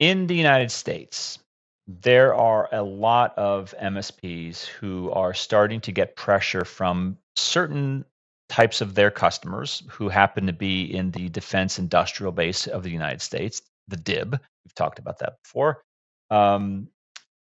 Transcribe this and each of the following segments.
In the United States, there are a lot of MSPs who are starting to get pressure from certain types of their customers who happen to be in the defense industrial base of the United States, the DIB. We've talked about that before. Um,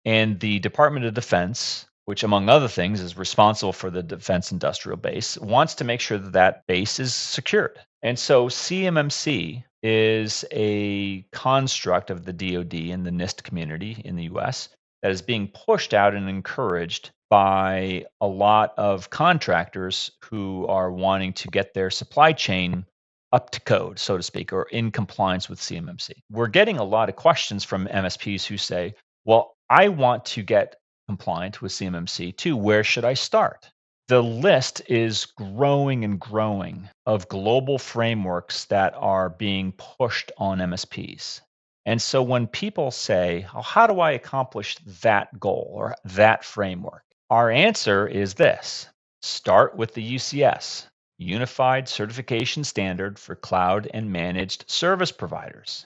and the Department of Defense, which, among other things, is responsible for the defense industrial base, wants to make sure that that base is secured. And so CMMC is a construct of the DoD and the NIST community in the US that is being pushed out and encouraged by a lot of contractors who are wanting to get their supply chain up to code, so to speak, or in compliance with CMMC. We're getting a lot of questions from MSPs who say, well, I want to get compliant with CMMC too. Where should I start? The list is growing and growing of global frameworks that are being pushed on MSPs. And so when people say, oh, how do I accomplish that goal or that framework? Our answer is this: start with the UCS, Unified Certification Standard for Cloud and Managed Service Providers.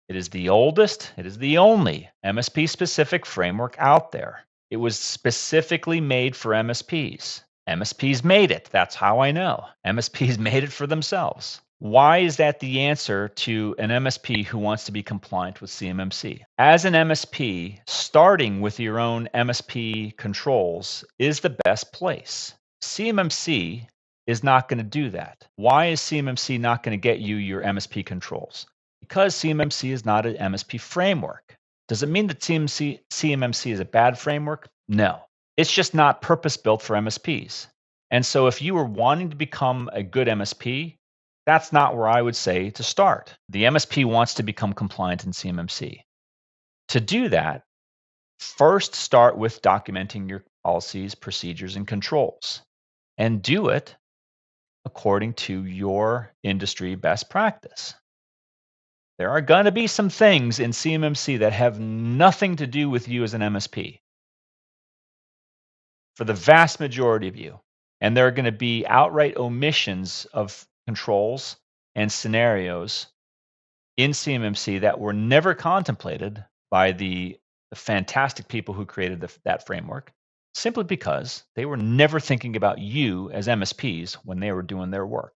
It is the oldest, it is the only MSP specific framework out there. It was specifically made for MSPs. MSPs made it. That's how I know. MSPs made it for themselves. Why is that the answer to an MSP who wants to be compliant with CMMC? As an MSP, starting with your own MSP controls is the best place. CMMC is not going to do that. Why is CMMC not going to get you your MSP controls? Because CMMC is not an MSP framework. Does it mean that CMMC is a bad framework? No. It's just not purpose-built for MSPs. And so if you were wanting to become a good MSP, that's not where I would say to start. The MSP wants to become compliant in CMMC. To do that, first start with documenting your policies, procedures, and controls, and do it according to your industry best practice. There are going to be some things in CMMC that have nothing to do with you as an MSP for the vast majority of you. And there are going to be outright omissions of controls and scenarios in CMMC that were never contemplated by the fantastic people who created that framework, simply because they were never thinking about you as MSPs when they were doing their work.